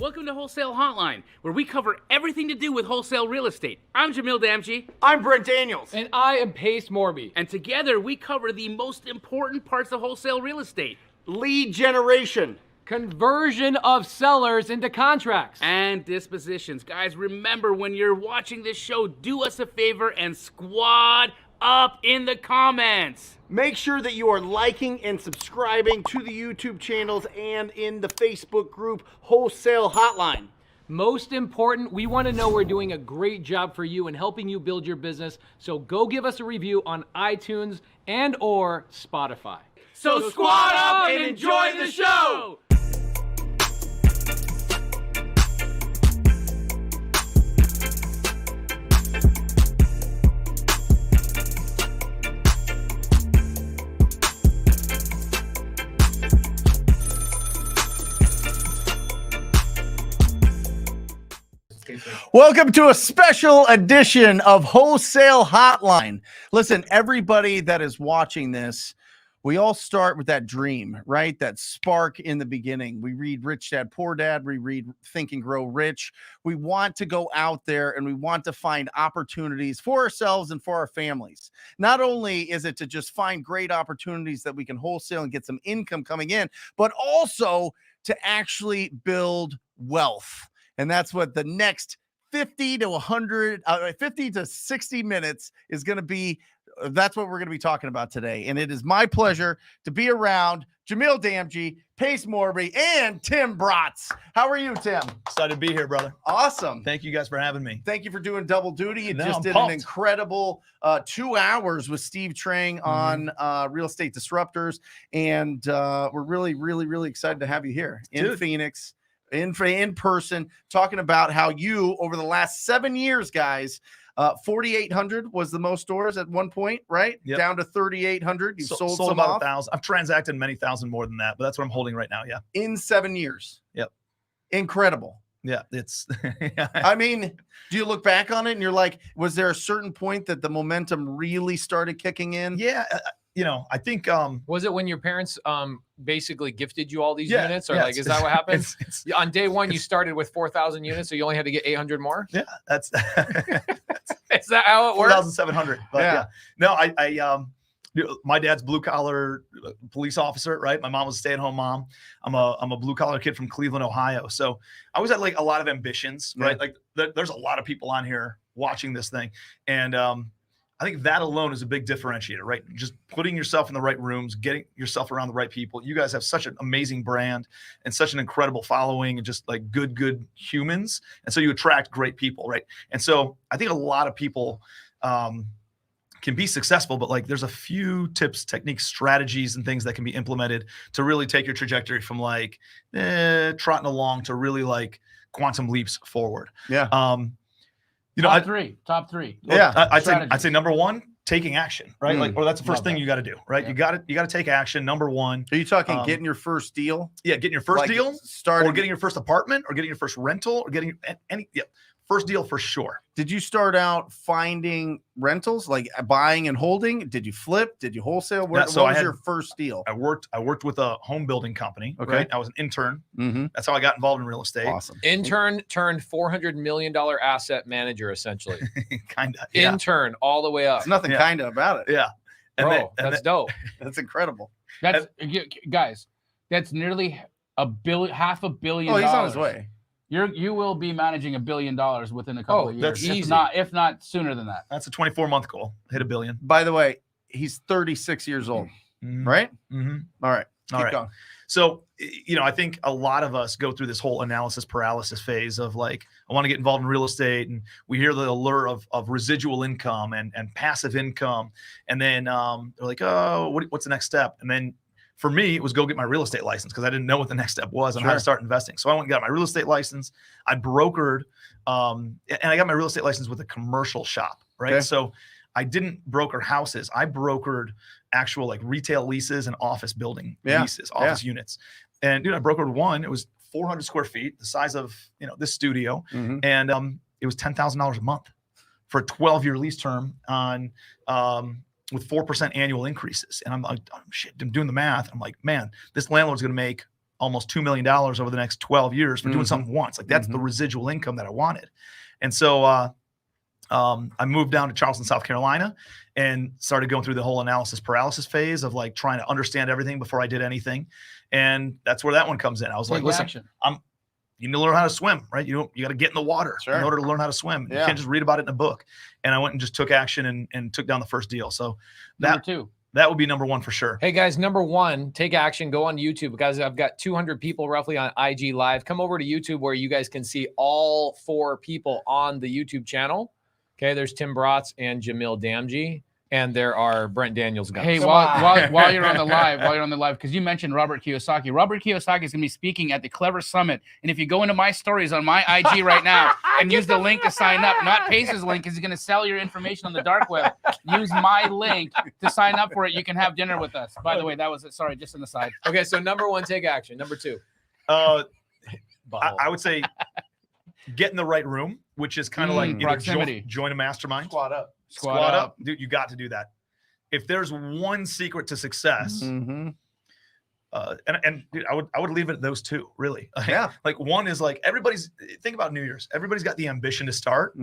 Welcome to Wholesale Hotline, where we cover everything to do with wholesale real estate. I'm Jamil Damji. I'm Brent Daniels. And I am Pace Morby. And together we cover the most important parts of wholesale real estate. Lead generation. Conversion of sellers into contracts. And dispositions. Guys, remember when you're watching this show, do us a favor and squad up in the comments. Make sure that you are liking and subscribing to the YouTube channels and in the Facebook group Wholesale Hotline. Most important, we want to know we're doing a great job for you and helping you build your business. So go give us a review on iTunes and or Spotify. So squad up and enjoy the show. Welcome to a special edition of Wholesale Hotline. Listen, everybody that is watching this, we all start with that dream, right? That spark in the beginning. We read Rich Dad, Poor Dad. We read Think and Grow Rich. We want to go out there and we want to find opportunities for ourselves and for our families. Not only is it to just find great opportunities that we can wholesale and get some income coming in, but also to actually build wealth. And that's what the next 50 to 60 minutes is going to be. That's what we're going to be talking about today. And it is my pleasure to be around Jamil Damji, Pace Morby, and Tim Bratz. How are you, Tim? Excited to be here, brother. Awesome. Thank you guys for having me. Thank you for doing double duty. You No, just I'm did pumped. an incredible 2 hours with Steve Trang on Real Estate Disruptors. And we're really, really, really excited to have you here in Phoenix. In person, talking about how you, over the last 7 years, guys, 4,800 was the most stores at one point, right? Yep. Down to 3,800. You sold some about off 1,000. I've transacted many thousand more than that, but that's what I'm holding right now. Yeah. in 7 years. Yep. Incredible. Yeah. It's. I mean, do you look back on it and you're like, was there a certain point that the momentum really started kicking in? Yeah. I think. Was it when your parents basically gifted you all these Yeah, units? Or yeah, like, is that what happened? It's, On day one, you started with 4,000 units, so you only had to get 800 more? yeah. That's. Is that how it works? 4,700. But yeah. No, I my dad's blue collar police officer, right? My mom was a stay-at-home mom. I'm a blue collar kid from Cleveland, Ohio. So I always had like a lot of ambitions, right? Like there's a lot of people on here watching this thing. And I think that alone is a big differentiator, right? Just putting yourself in the right rooms, getting yourself around the right people. You guys have such an amazing brand and such an incredible following and just like good humans. And so you attract great people, right? And so I think a lot of people can be successful, but like there's a few tips, techniques, strategies, and things that can be implemented to really take your trajectory from like trotting along to really like quantum leaps forward. Yeah. Top three. Yeah. I'd say number one, taking action, right? Like, or that's the first thing you got to do, right? Yeah. You got to take action. Number one. Are you talking getting your first deal? Yeah. Getting your first deal, or getting your first apartment, or getting your first rental, or getting first deal for sure. Did you start out finding rentals, like buying and holding? Did you flip? Did you wholesale? What was your first deal? I worked with a home building company. Okay. Right? I was an intern. Mm-hmm. That's how I got involved in real estate. Awesome. Intern turned $400 million asset manager, essentially. Kind of. Yeah. Intern all the way up. There's nothing kind of about it. Yeah. Bro, that's dope. That's incredible. That's guys. That's nearly $500 million. Oh, he's on his way. You will be managing $1 billion within a couple of years. That's easy. If not sooner than that. That's a 24-month goal. Hit $1 billion. By the way, he's 36 years old, right? Mm-hmm. All right. All right. Going. So, I think a lot of us go through this whole analysis paralysis phase of like, I want to get involved in real estate. And we hear the allure of residual income and passive income. And then they're like, oh, what's the next step? And then for me, it was go get my real estate license because I didn't know what the next step was and how to start investing. So I went and got my real estate license. I brokered, and I got my real estate license with a commercial shop, right? Okay. So I didn't broker houses. I brokered actual like retail leases and office building leases, office units. And dude, I brokered one. It was 400 square feet, the size of this studio, and it was $10,000 a month for a 12-year lease term on with 4% annual increases. And I'm like, oh, shit, I'm doing the math. I'm like, man, this landlord's going to make almost $2 million over the next 12 years for doing something once. Like that's the residual income that I wanted. And so I moved down to Charleston, South Carolina, and started going through the whole analysis paralysis phase of like trying to understand everything before I did anything. And that's where that one comes in. I was like, listen, you need to learn how to swim, right? You got to get in the water in order to learn how to swim. You can't just read about it in a book. And I went and just took action and took down the first deal. So that would be number one for sure. Hey guys, number one, take action. Go on YouTube, guys. I've got 200 people roughly on IG Live. Come over to YouTube where you guys can see all 4 people on the YouTube channel. Okay, there's Tim Bratz and Jamil Damji, and there are Brent Daniels guys. Hey, while you're on the live, because you mentioned Robert Kiyosaki. Robert Kiyosaki is going to be speaking at the Clever Summit. And if you go into my stories on my IG right now and use the link to sign up, not Pace's link, because he's going to sell your information on the dark web. Use my link to sign up for it. You can have dinner with us. By the way, that was it. Sorry, just on the side. Okay, so number one, take action. Number 2. I would say get in the right room, which is kind of like proximity. Join a mastermind. Squat up. Dude, you got to do that. If there's one secret to success, and dude, I would leave it at those 2, really. Like one is like think about New Year's. Everybody's got the ambition to start,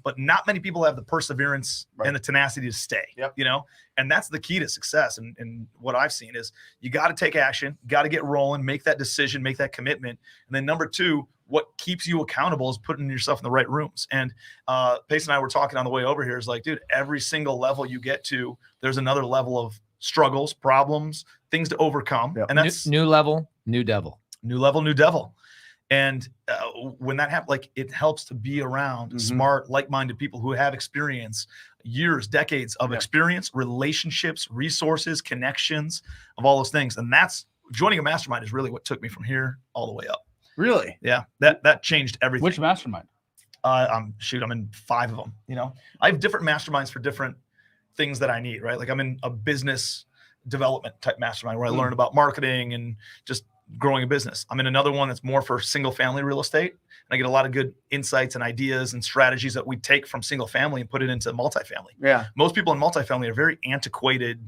but not many people have the perseverance and the tenacity to stay, you know? And that's the key to success. And what I've seen is you got to take action, got to get rolling, make that decision, make that commitment. And then number 2, what keeps you accountable is putting yourself in the right rooms. And Pace and I were talking on the way over here is like, dude, every single level you get to, there's another level of struggles, problems, things to overcome. And that's new level, new devil. New level, new devil. And when that happens, like it helps to be around smart, like-minded people who have experience, years, decades of experience, relationships, resources, connections, of all those things. And that's joining a mastermind is really what took me from here all the way up. Really? Yeah. That changed everything. Which mastermind? I'm in 5 of them. You know, I have different masterminds for different things that I need, right? Like I'm in a business development type mastermind where I learn about marketing and just growing a business. I'm in another one that's more for single family real estate. And I get a lot of good insights and ideas and strategies that we take from single family and put it into multifamily. Yeah. Most people in multifamily are very antiquated,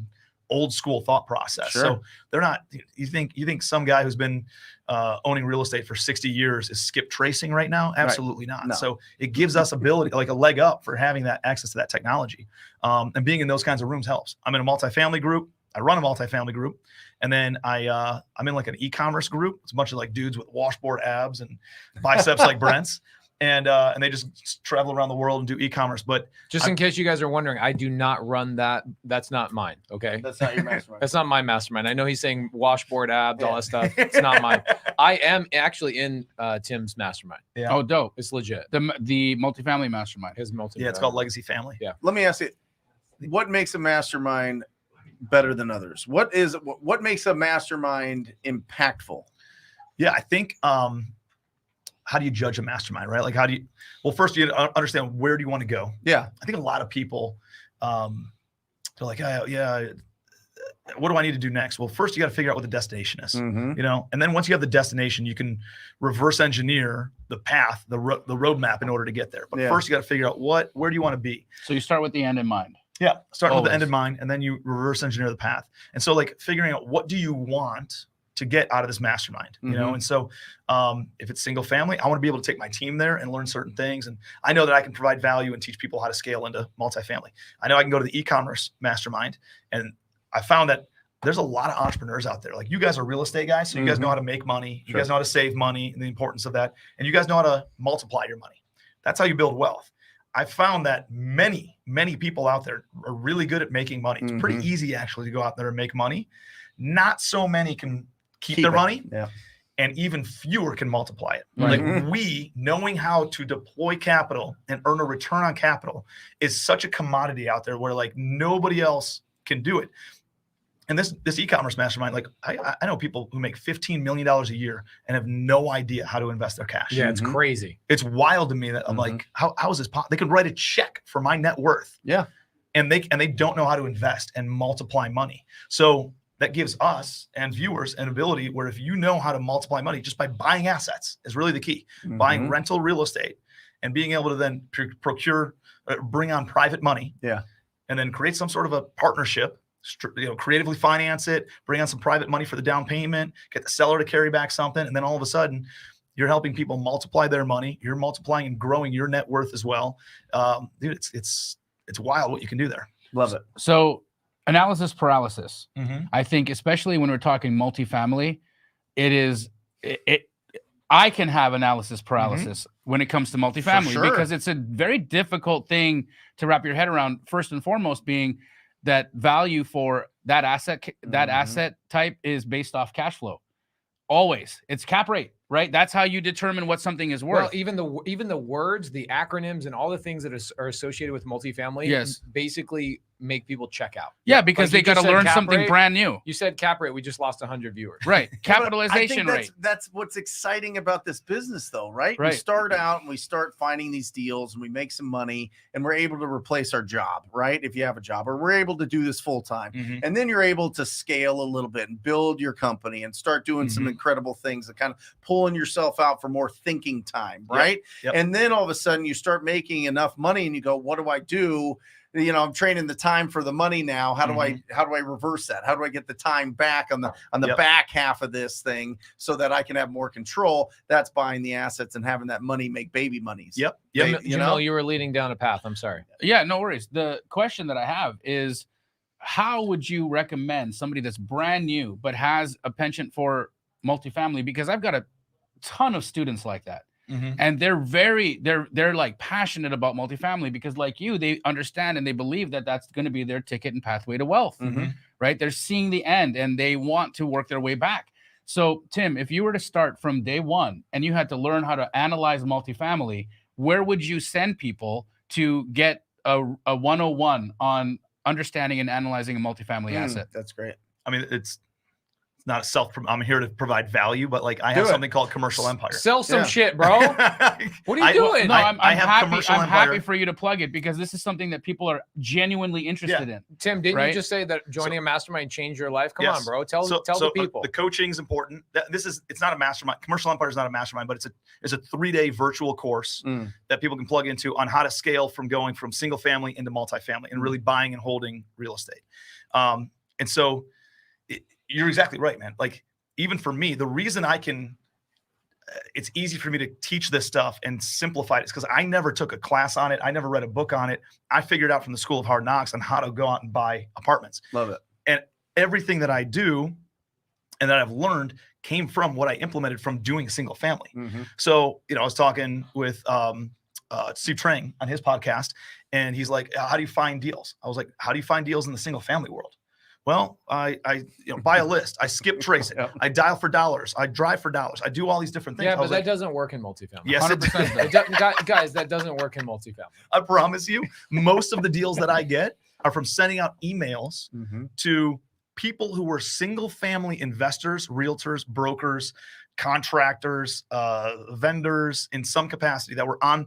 old school thought process. So they're not, you think some guy who's been owning real estate for 60 years is skip tracing right now? Absolutely not. No. So it gives us ability, like a leg up for having that access to that technology. And being in those kinds of rooms helps. I'm in a multifamily group. I run a multifamily group. And then I'm in like an e-commerce group. It's a bunch of like dudes with washboard abs and biceps like Brent's. And they just travel around the world and do e-commerce. But just in case you guys are wondering, I do not run that. That's not mine. Okay. That's not your mastermind. That's not my mastermind. I know he's saying washboard abs, all that stuff. It's not mine. I am actually in Tim's mastermind. Yeah. Oh, dope. It's legit. The multifamily mastermind. His multifamily. Yeah, it's called Legacy Family. Yeah. Let me ask you, what makes a mastermind better than others? What makes a mastermind impactful? Yeah, I think how do you judge a mastermind, right? Like well, first you understand where do you want to go? Yeah. I think a lot of people, they're like, oh, yeah, what do I need to do next? Well, first you got to figure out what the destination is, you know? And then once you have the destination, you can reverse engineer the path, the roadmap in order to get there. But first you got to figure out where do you want to be? So you start with the end in mind. Yeah. Starting with the end in mind, and then you reverse engineer the path. And so like figuring out what do you want to get out of this mastermind, you know? And so if it's single family, I want to be able to take my team there and learn certain things. And I know that I can provide value and teach people how to scale into multifamily. I know I can go to the e-commerce mastermind, and I found that there's a lot of entrepreneurs out there. Like you guys are real estate guys, so you guys know how to make money. You guys know how to save money and the importance of that. And you guys know how to multiply your money. That's how you build wealth. I found that many, many people out there are really good at making money. It's pretty easy actually to go out there and make money. Not so many can keep their money, and even fewer can multiply it. Like knowing how to deploy capital and earn a return on capital is such a commodity out there where like nobody else can do it. And this e-commerce mastermind, like I know people who make $15 million a year and have no idea how to invest their cash. Yeah, it's crazy. It's wild to me that I'm like, how is this possible? They could write a check for my net worth. Yeah. And they don't know how to invest and multiply money. So that gives us and viewers an ability where if you know how to multiply money just by buying assets is really the key. Buying rental real estate and being able to then procure, bring on private money. Yeah. And then create some sort of a partnership creatively finance it, bring on some private money for the down payment, get the seller to carry back something, and then all of a sudden, you're helping people multiply their money. You're multiplying and growing your net worth as well. Dude, it's wild what you can do there. Love it. So analysis paralysis. I think, especially when we're talking multifamily, I can have analysis paralysis when it comes to multifamily because it's a very difficult thing to wrap your head around. First and foremost, being that value for that asset type is based off cash flow. Always, it's cap rate, right? That's how you determine what something is worth. Well, even the words, the acronyms, and all the things that are associated with multifamily, basically make people check out. Yeah, because they got to learn something brand new. You said cap rate. We just lost 100 viewers. Right. Capitalization rate. That's what's exciting about this business, though, right? Right. We start out and we start finding these deals and we make some money and we're able to replace our job, right? If you have a job, or we're able to do this full time. And then you're able to scale a little bit and build your company and start doing some incredible things and kind of pulling yourself out for more thinking time, right? Yep. And then all of a sudden you start making enough money and you go, what do I do? I'm trading the time for the money now. How do I reverse that? How do I get the time back on the back half of this thing so that I can have more control? That's buying the assets and having that money make baby monies. Yep. Jamil, you were leading down a path. I'm sorry. Yeah, no worries. The question that I have is, how would you recommend somebody that's brand new but has a penchant for multifamily? Because I've got a ton of students like that. And they're like passionate about multifamily because, like you, they understand and they believe that that's going to be their ticket and pathway to wealth, right? They're seeing the end and they want to work their way back. So, Tim, if you were to start from day one and you had to learn how to analyze multifamily, where would you send people to get a 101 on understanding and analyzing a multifamily asset? That's great. I mean, it's not I'm here to provide value, but like I have something called Commercial Empire. Sell some shit, bro. What are you doing? No, I'm Commercial I'm Empire. happy for you to plug it because this is something that people are genuinely interested in. Tim, didn't you just say that joining a mastermind changed your life? Come on, bro. Tell the people. The coaching is important. It's not a mastermind. Commercial Empire is not a mastermind, but it's a 3-day virtual course that people can plug into on how to scale from going from single family into multifamily and really buying and holding real estate. And so you're exactly right, man. Like, even for me, the reason it's easy for me to teach this stuff and simplify it is because I never took a class on it. I never read a book on it. I figured out from the School of Hard Knocks on how to go out and buy apartments. Love it. And everything that I do and that I've learned came from what I implemented from doing single family. So, I was talking with Steve Trang on his podcast, and he's like, how do you find deals? I was like, how do you find deals in the single family world? Well, I buy a list. I skip trace it. I dial for dollars. I drive for dollars. I do all these different things. Yeah, but that doesn't work in multifamily. Yes, 100%. Guys, that doesn't work in multifamily. I promise you, most of the deals that I get are from sending out emails to people who were single family investors, realtors, brokers, contractors, vendors in some capacity that were on,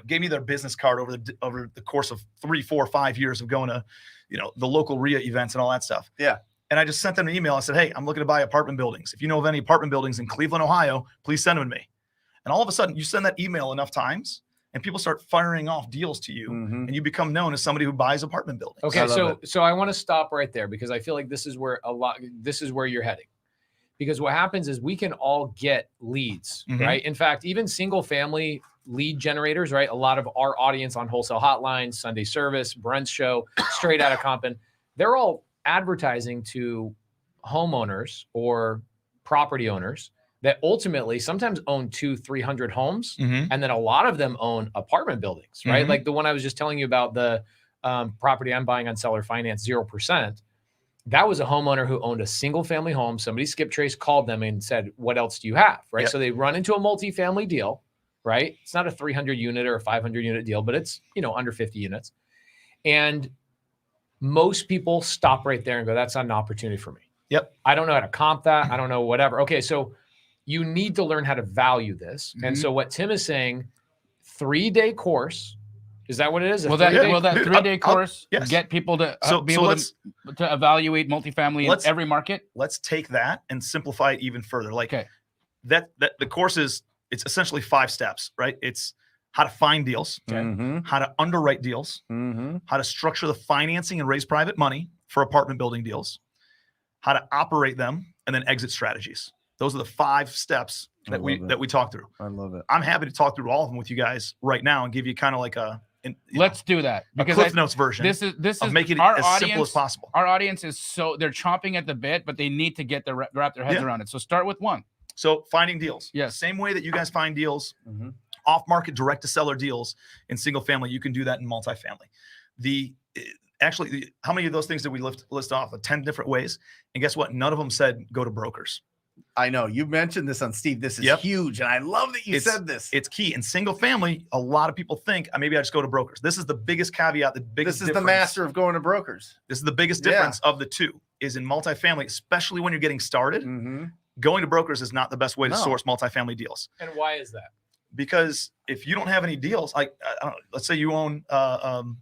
gave me their business card over the course of 3, 4, 5 years of going to, the local RIA events and all that stuff. Yeah. And I just sent them an email. I said, hey, I'm looking to buy apartment buildings. If you know of any apartment buildings in Cleveland, Ohio, please send them to me. And all of a sudden you send that email enough times and people start firing off deals to you and you become known as somebody who buys apartment buildings. Okay. So I want to stop right there because I feel like this is where you're heading. Because what happens is we can all get leads, right? In fact, even single family lead generators, right? A lot of our audience on Wholesale Hotline, Sunday Service, Brent's show, Straight Outta Compton, they're all advertising to homeowners or property owners that ultimately sometimes own 200-300 homes. And then a lot of them own apartment buildings, right? Like the one I was just telling you about, the property I'm buying on seller finance, 0%. That was a homeowner who owned a single family home. Somebody skip trace called them and said, what else do you have? Right. Yep. So they run into a multifamily deal, right? It's not a 300 unit or a 500 unit deal, but it's, under 50 units. And most people stop right there and go, that's not an opportunity for me. Yep. I don't know how to comp that. I don't know, whatever. Okay. So you need to learn how to value this. And so what Tim is saying, 3-day course. Is that what it is? Will that 3-day course yes. get people to be able to evaluate multifamily in every market? Let's take that and simplify it even further. Like that the course it's essentially 5 steps, right? It's how to find deals, how to underwrite deals, how to structure the financing and raise private money, for apartment building deals, how to operate them, and then exit strategies. Those are the 5 steps that we talk through. I love it. I'm happy to talk through all of them with you guys right now and give you kind of like Let's do that, because Cliff Notes version. This is of making it our as audience, simple as possible. Our audience is they're chomping at the bit, but they need to get wrap their heads around it. So start with 1. So finding deals. Yes. Same way that you guys find deals, off-market direct to seller deals in single family, you can do that in multifamily. How many of those things did we list off? 10 different ways. And guess what? None of them said go to brokers. I know you mentioned this on Steve. This is huge. And I love that you said this. It's key in single family. A lot of people think maybe I just go to brokers. This is the biggest caveat. This is the master of going to brokers. This is the biggest difference of the two is in multifamily, especially when you're getting started. Going to brokers is not the best way to source multifamily deals. And why is that? Because if you don't have any deals, like I don't know, let's say you own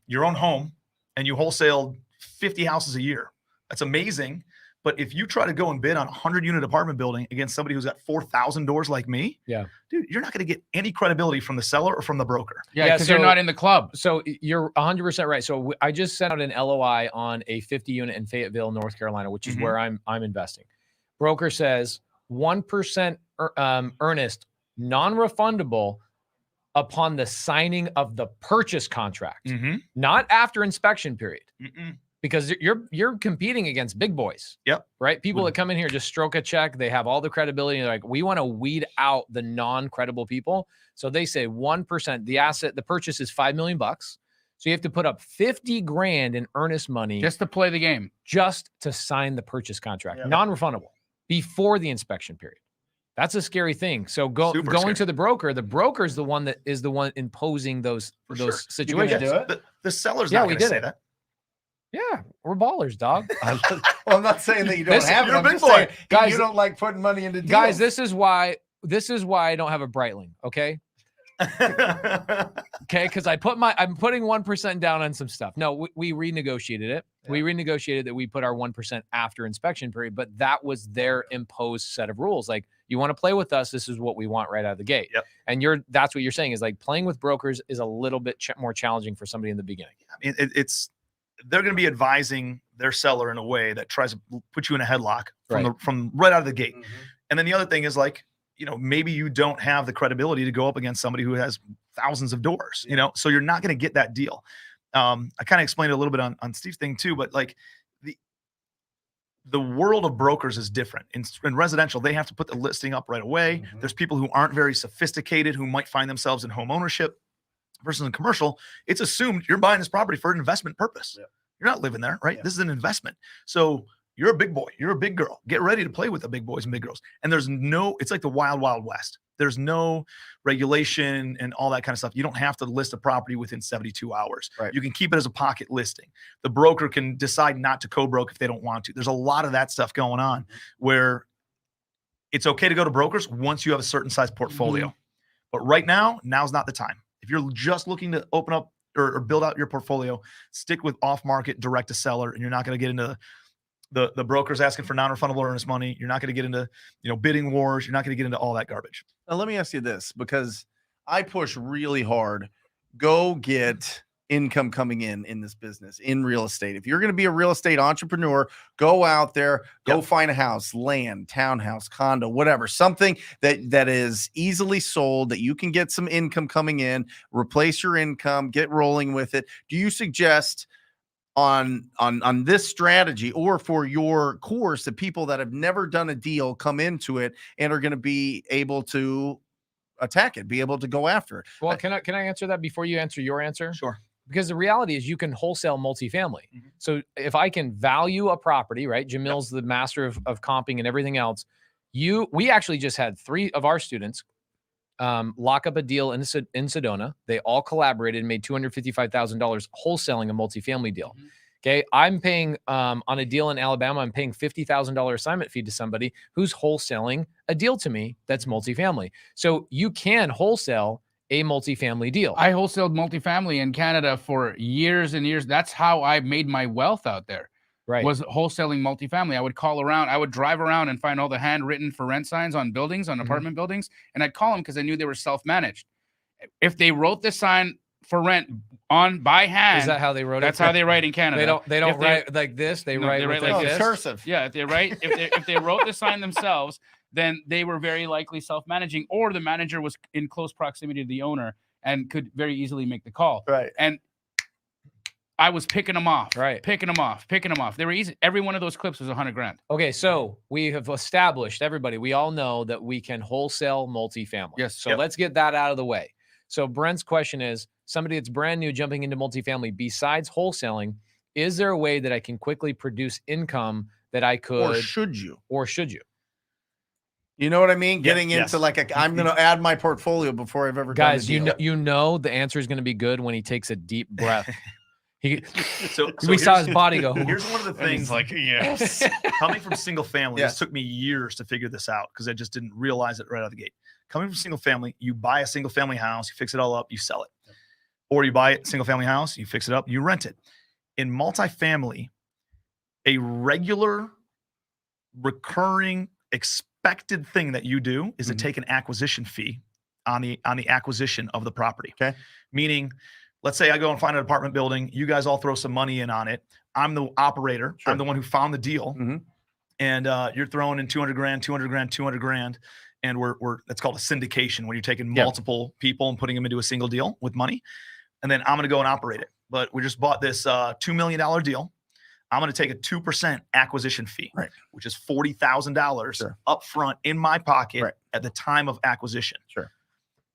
your own home and you wholesale 50 houses a year. That's amazing. But if you try to go and bid on a 100-unit apartment building against somebody who's got 4,000 doors like me, dude, you're not going to get any credibility from the seller or from the broker. Yeah, because you're not in the club. So you're 100% right. So I just sent out an LOI on a 50-unit in Fayetteville, North Carolina, which is where I'm investing. Broker says 1% earnest, non-refundable upon the signing of the purchase contract, not after inspection period. Because you're competing against big boys. Right? People that come in here just stroke a check. They have all the credibility. They're like, we want to weed out the non-credible people. So they say 1%. The purchase is $5 million. So you have to put up 50 grand in earnest money just to play the game, just to sign the purchase contract, non-refundable before the inspection period. That's a scary thing. So going to the broker is the one that is the one imposing those situations. The seller's not going to say that. Yeah, we're ballers, dog. Well, I'm not saying that you don't have it. I'm just saying, guys, you don't like putting money into deals. Guys, this is why I don't have a Breitling. Okay. Because I'm putting 1% down on some stuff. No, we renegotiated it. We renegotiated that we put our 1% after inspection period, but that was their imposed set of rules. Like, you want to play with us, this is what we want right out of the gate. And that's what you're saying is like playing with brokers is a little bit more challenging for somebody in the beginning. I mean, they're going to be advising their seller in a way that tries to put you in a headlock from right out of the gate. And then the other thing is like, maybe you don't have the credibility to go up against somebody who has thousands of doors, so you're not going to get that deal. I kind of explained it a little bit on Steve's thing too, but like the world of brokers is different. In residential, they have to put the listing up right away. There's people who aren't very sophisticated who might find themselves in home ownership. Versus in commercial, it's assumed you're buying this property for an investment purpose. You're not living there, right? This is an investment. So you're a big boy. You're a big girl. Get ready to play with the big boys and big girls. And it's like the wild, wild west. There's no regulation and all that kind of stuff. You don't have to list a property within 72 hours. You can keep it as a pocket listing. The broker can decide not to co-broke if they don't want to. There's a lot of that stuff going on where it's okay to go to brokers once you have a certain size portfolio. But right now, now's not the time. If you're just looking to open up or build out your portfolio, stick with off-market direct to seller, and you're not going to get into the brokers asking for non-refundable earnest money. You're not going to get into bidding wars. You're not going to get into all that garbage. Now, let me ask you this, because I push really hard. Go get income coming in this business, in real estate. If you're going to be a real estate entrepreneur, go out there, go find a house, land, townhouse, condo, whatever, something that is easily sold, that you can get some income coming in, replace your income, get rolling with it. Do you suggest on this strategy, or for your course, that people that have never done a deal come into it and are going to be able to attack it, be able to go after it? Well, can I answer that before you answer your answer? Sure. Because the reality is you can wholesale multifamily. So if I can value a property, right? Jamil's the master of comping and everything else. We actually just had 3 of our students lock up a deal in Sedona. They all collaborated and made $255,000 wholesaling a multifamily deal. Okay. I'm paying on a deal in Alabama, I'm paying $50,000 assignment fee to somebody who's wholesaling a deal to me that's multifamily. So you can wholesale a multifamily deal. I wholesaled multifamily in Canada for years and years. That's how I made my wealth out there. Was wholesaling multifamily. I would call around, I would drive around and find all the handwritten for rent signs on buildings, on apartment buildings, and I'd call them because I knew they were self-managed. If they wrote the sign for rent by hand. Is that how they wrote it? That's how they write in Canada. They don't write like this. They No, write they with write like like this. cursive. Yeah, if they wrote the sign themselves, then they were very likely self-managing, or the manager was in close proximity to the owner and could very easily make the call. Right. And I was picking them off. Right. Picking them off. They were easy. Every one of those clips was $100,000. Okay, so we have established, everybody, we all know that we can wholesale multifamily. Yes. So let's get that out of the way. So Brent's question is, somebody that's brand new jumping into multifamily, besides wholesaling, is there a way that I can quickly produce income that I could? Or should you? Or should you? You know what I mean? Yeah, Getting yes. into like I'm going to add my portfolio before I've ever Guys, done a deal. you know the answer is going to be good when he takes a deep breath. So We saw his body go. Here's one of the And he's things. like, yes. Coming from single family, Yeah. this took me years to figure this out because I just didn't realize it right out of the gate. Coming from single family, you buy a single family house, you fix it all up, you sell it. Or you buy a single family house, you fix it up, you rent it. In multifamily, a regular, recurring, expected thing that you do is to take an acquisition fee on the acquisition of the property. Okay. Meaning, let's say I go and find an apartment building, you guys all throw some money in on it. I'm the operator. Sure. I'm the one who found the deal. Mhm. And you're throwing in 200 grand, 200 grand, 200 grand. And we're that's called a syndication, when you're taking multiple people and putting them into a single deal with money. And then I'm going to go and operate it. But we just bought this $2 million deal. I'm going to take a 2% acquisition fee, Right. which is $40,000 Sure. up front in my pocket Right. at the time of acquisition. Sure.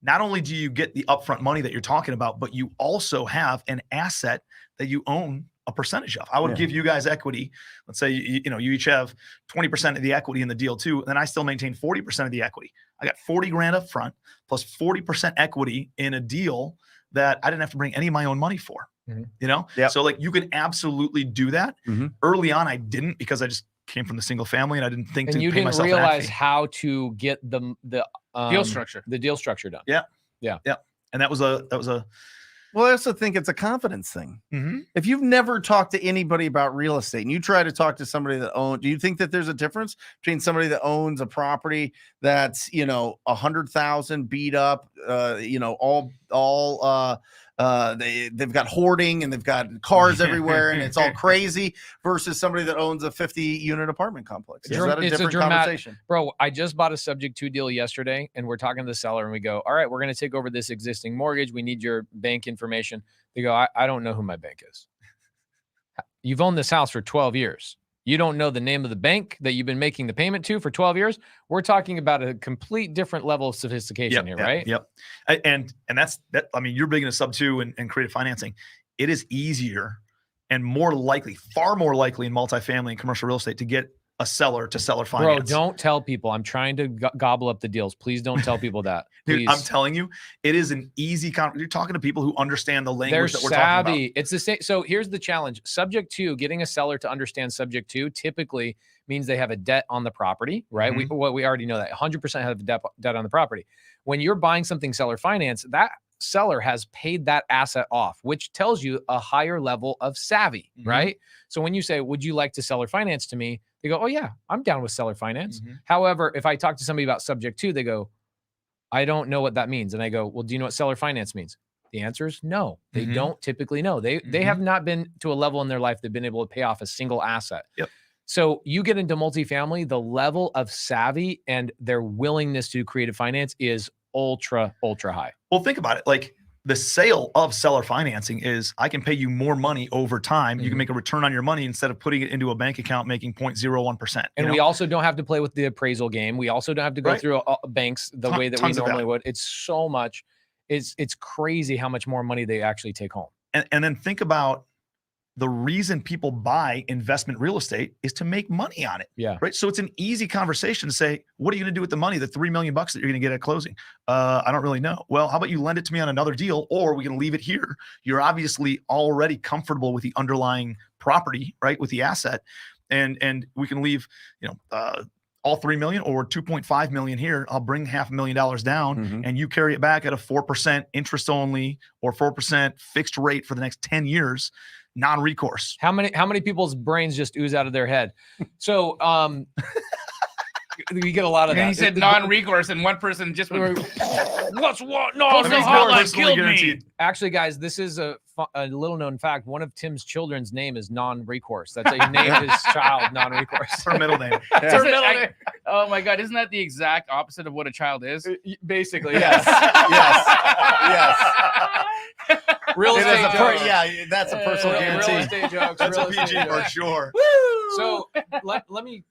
Not only do you get the upfront money that you're talking about, but you also have an asset that you own a percentage of. I would give you guys equity. Let's say you each have 20% of the equity in the deal too, and then I still maintain 40% of the equity. I got 40 grand up front plus 40% equity in a deal that I didn't have to bring any of my own money for. You know? Yep. So like you can absolutely do that. Mhm. Early on, I didn't, because I just came from the single family and I didn't think And to you pay didn't myself an ad realize fee. how to get the Deal structure. the deal structure done. And that was a Well, I also think it's a confidence thing. mhm. If you've never talked to anybody about real estate and you try to talk to somebody that owns, do you think that there's a difference between somebody that owns a property that's, 100,000 beat up, they've got hoarding and they've got cars everywhere and it's all crazy, versus somebody that owns a 50-unit apartment complex? Is that a It's a different dramatic- conversation? Bro, I just bought a subject to deal yesterday, and we're talking to the seller, and we go, all right, we're going to take over this existing mortgage. We need your bank information. They go, I don't know who my bank is. You've owned this house for 12 years. You don't know the name of the bank that you've been making the payment to for 12 years. We're talking about a complete different level of sophistication here, right? Yep. And that's that. I mean, you're big into sub 2 and creative financing. It is easier and more likely, far more likely in multifamily and commercial real estate to get a seller to seller finance. Bro, don't tell people. I'm trying to gobble up the deals. Please don't tell people that. Dude, Please. I'm telling you, it is an easy You're talking to people who understand the They're language that we're talking savvy. about. It's the same. So here's the challenge. Subject to, getting a seller to understand subject to typically means they have a debt on the property, right? We already know that 100% have debt on the property. When you're buying something seller finance, that seller has paid that asset off, which tells you a higher level of savvy, right? So when you say, would you like to seller finance to me? They go, oh yeah, I'm down with seller finance. However, if I talk to somebody about subject to, they go, I don't know what that means. And I go, well, do you know what seller finance means? The answer is no. They don't typically know. They have not been to a level in their life they've been able to pay off a single asset. Yep. So you get into multifamily, the level of savvy and their willingness to do creative finance is ultra, ultra high. Well, think about it. Like, the sale of seller financing is, I can pay you more money over time. You can make a return on your money instead of putting it into a bank account making 0.01%. And we also don't have to play with the appraisal game. We also don't have to go Right. through banks the way that we Tons of normally value. would. It's so much. It's crazy how much more money they actually take home. And then think about the reason people buy investment real estate is to make money on it. Yeah. Right. So it's an easy conversation to say, what are you going to do with the money, the $3 million that you're going to get at closing? I don't really know. Well, how about you lend it to me on another deal, or we can leave it here. You're obviously already comfortable with the underlying property, right? With the asset. And we can leave, all 3 million or 2.5 million here. I'll bring $500,000 down and you carry it back at a 4% interest only or 4% fixed rate for the next 10 years. Non-recourse. How many people's brains just ooze out of their head? So we get a lot of that. And he said non-recourse, and one person just went, What's what? No, Wholesale no, Hotline personally killed me. guaranteed. Actually, guys, this is a little known fact. One of Tim's children's name is Non-Recourse. That's a named his child Non-Recourse. Her middle name. It's her middle I- name. Oh my God, isn't that the exact opposite of what a child is? Basically, Yes. yes. Real It is estate a jokes. yeah, that's a personal Real guarantee. estate jokes. That's real a estate PG for jokes. sure. So let me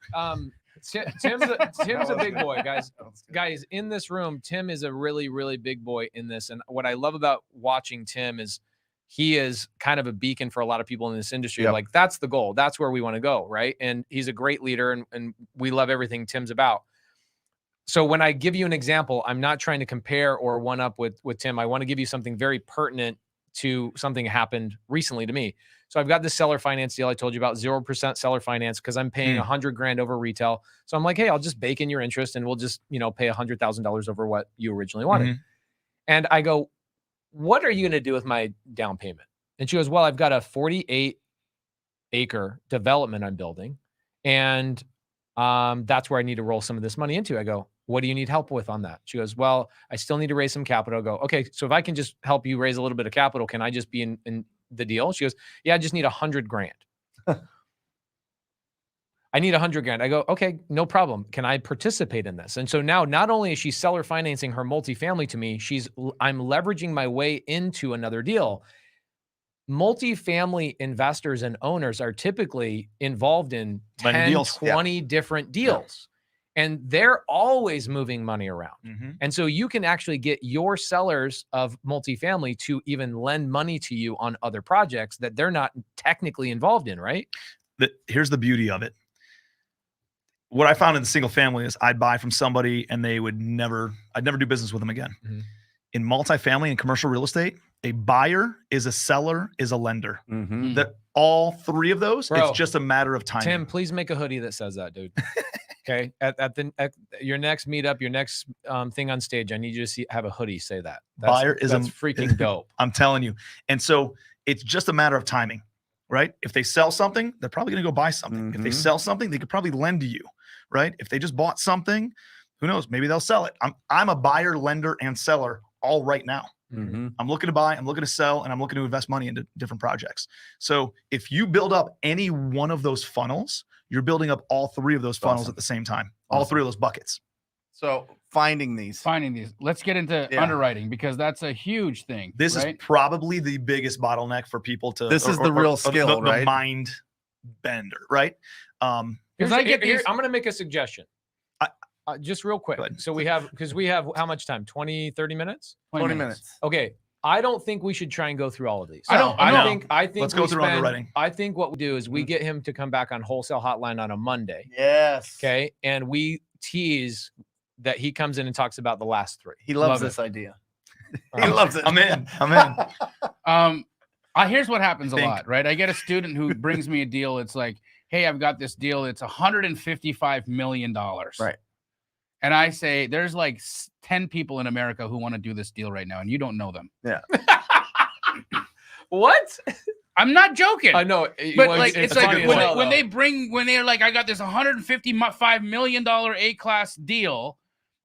Tim's a big boy, guys. Guys, in this room, Tim is a really big boy in this. And what I love about watching Tim is he is kind of a beacon for a lot of people in this industry. Yep. Like, that's the goal. That's where we want to go, right? And he's a great leader, and we love everything Tim's about. So when I give you an example, I'm not trying to compare or one up with Tim. I want to give you something very pertinent to something that happened recently to me. So I've got this seller finance deal I told you about, 0% seller finance, because I'm paying $100,000 over retail. So I'm like, hey, I'll just bake in your interest and we'll just, pay $100,000 over what you originally wanted. And I go, what are you going to do with my down payment? And she goes, well, I've got a 48-acre development I'm building, and that's where I need to roll some of this money into. I go, what do you need help with on that? She goes, well, I still need to raise some capital. I go, okay, so if I can just help you raise a little bit of capital, can I just be in the deal? She goes, yeah, I just need $100,000. I need $100,000. I go, okay, no problem. Can I participate in this? And so now not only is she seller financing her multifamily to me, I'm leveraging my way into another deal. Multifamily investors and owners are typically involved in 10, deals. 20 different deals. And they're always moving money around. And so you can actually get your sellers of multifamily to even lend money to you on other projects that they're not technically involved in, right? Here's the beauty of it. What I found in the single family is I'd buy from somebody and I'd never do business with them again. In multifamily and commercial real estate, a buyer is a seller is a lender. That all three of those, Bro, it's just a matter of time. Tim, please make a hoodie that says that, dude. Okay, at your next meetup, your next thing on stage, I need you to have a hoodie say that. That's freaking dope. I'm telling you. And so it's just a matter of timing, right? If they sell something, they're probably going to go buy something. If they sell something, they could probably lend to you, right? If they just bought something, who knows? Maybe they'll sell it. I'm a buyer, lender, and seller all right now. I'm looking to buy, I'm looking to sell, and I'm looking to invest money into different projects. So if you build up any one of those funnels, you're building up all three of those funnels at the same time, all three of those buckets. So finding these. Let's get into underwriting, because that's a huge thing. This is probably the biggest bottleneck for people to. This is the real skill, right? The mind bender, right? Because I get these. I'm going to make a suggestion. Just real quick. So we have how much time? 20, 30 minutes? 20 minutes. Okay. I don't think we should try and go through all of these. I think let's go through underwriting. I think what we do is we get him to come back on Wholesale Hotline on a Monday. Yes. Okay. And we tease that he comes in and talks about the last three. He loves this idea. He Um, loves it. I'm in. Here's what happens a lot, right? I get a student who brings me a deal. It's like, hey, I've got this deal. It's $155 million. Right. And I say, there's like 10 people in America who want to do this deal right now, and you don't know them. Yeah. What? I'm not joking. I know. But like, it's like when they're like, I got this $155 million A-class deal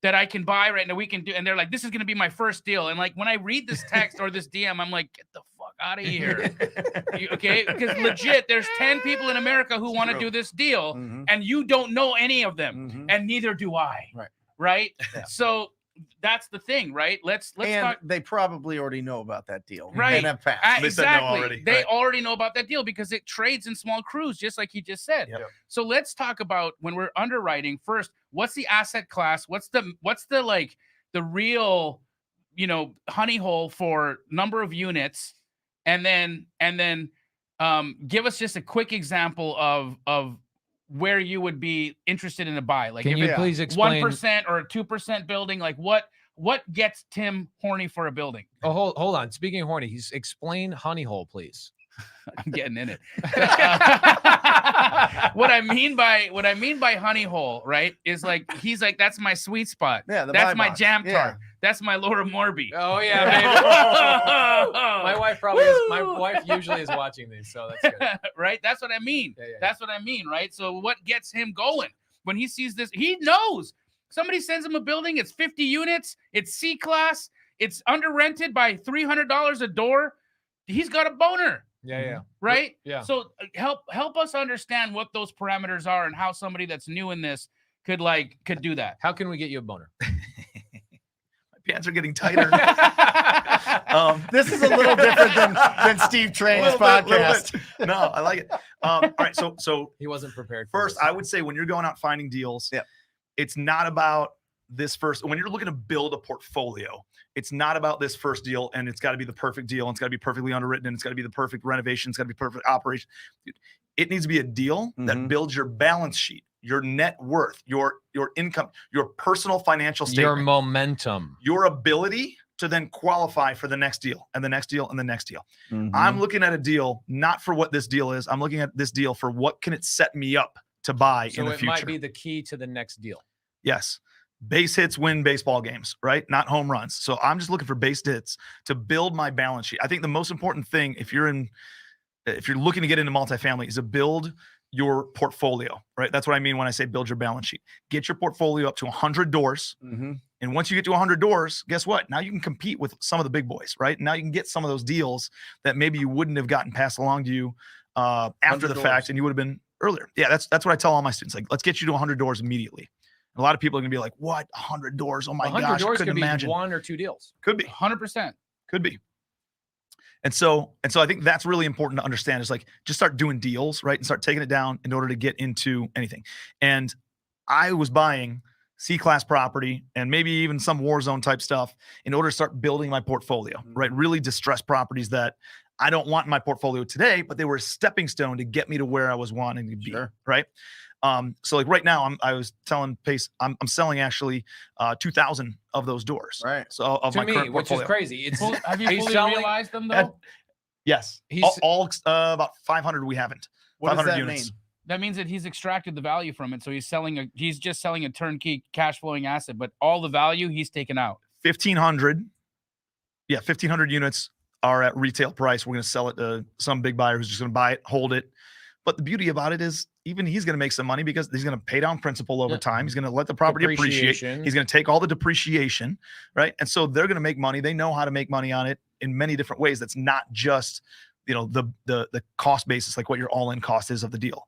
that I can buy right now. We can do, and they're like, this is going to be my first deal. And like, when I read this text or this DM, I'm like, get the fuck out of here. Okay. Because legit, there's 10 people in America who want to do this deal, and you don't know any of them, and neither do I. Right. Yeah. So that's the thing, right? Let's talk. They probably already know about that deal, right? And have passed. Exactly. They already know about that deal because it trades in small crews, just like he just said. Yep. So let's talk about, when we're underwriting, first, what's the asset class? What's the like the real, honey hole for number of units, and then give us just a quick example of where you would be interested in a buy. Like, can you please explain 1% or a 2% building? Like, what gets Tim horny for a building? Oh, hold on. Speaking of horny, explain honey hole, please. I'm getting in it. What I mean by honey hole, right, is like, he's like, that's my sweet spot. Yeah, that's my jam tart. Yeah. That's my Laura Morby. Oh yeah, baby. My wife usually is watching these, so that's good. Right? That's what I mean. Yeah. That's what I mean, right? So what gets him going? when he sees this, he knows. Somebody sends him a building, it's 50 units, it's C-class, it's under rented by $300 a door. He's got a boner. Yeah. Right? Yeah. So help us understand what those parameters are and how somebody that's new in this could do that. How can we get you a boner? My pants are getting tighter. This is a little different than Steve Train's podcast. No, I like it. All right. So He wasn't prepared. first, I would say when you're going out finding deals, it's not about this first. When you're looking to build a portfolio, it's not about this first deal and it's got to be the perfect deal. And it's got to be perfectly underwritten and it's got to be the perfect renovation. It's got to be perfect operation. It needs to be a deal that builds your balance sheet, your net worth, your income, your personal financial statement, your momentum, your ability to then qualify for the next deal and the next deal and the next deal. I'm looking at a deal not for what this deal is. I'm looking at this deal for what can it set me up to buy in the future. So it might be the key to the next deal. Yes. Base hits win baseball games, right? Not home runs. So I'm just looking for base hits to build my balance sheet. I think the most important thing if you're looking to get into multifamily is to build your portfolio, right? That's what I mean when I say build your balance sheet. Get your portfolio up to 100 doors. And once you get to 100 doors, guess what? Now you can compete with some of the big boys, right? Now you can get some of those deals that maybe you wouldn't have gotten passed along to you after the fact and you would have been earlier. Yeah, that's what I tell all my students. Like, let's get you to 100 doors immediately. A lot of people are going to be like, what? 100 doors? Oh my gosh, 100 doors I couldn't could imagine. be 1 or 2 deals. Could be. 100%. Could be. And so I think that's really important to understand is like, just start doing deals, right? And start taking it down in order to get into anything. And I was buying C-class property and maybe even some war zone type stuff in order to start building my portfolio, right? Really distressed properties that I don't want in my portfolio today, but they were a stepping stone to get me to where I was wanting to be, right? So like right now, I was telling Pace, I'm selling actually 2,000 of those doors. Right. So of To my me, current which is portfolio. crazy. It's Have you fully selling- realized them though? Yes. He's all about 500 we haven't. What does 500 that units. mean? That means that he's extracted the value from it. So he's just selling a turnkey cash flowing asset, but all the value he's taken out. 1,500. Yeah, 1,500 units are at retail price. We're going to sell it to some big buyer who's just going to buy it, hold it. But the beauty about it is even he's going to make some money because he's going to pay down principal over time. He's going to let the property appreciate. He's going to take all the depreciation, right? And so they're going to make money. They know how to make money on it in many different ways. That's not just, the cost basis, like what your all-in cost is of the deal.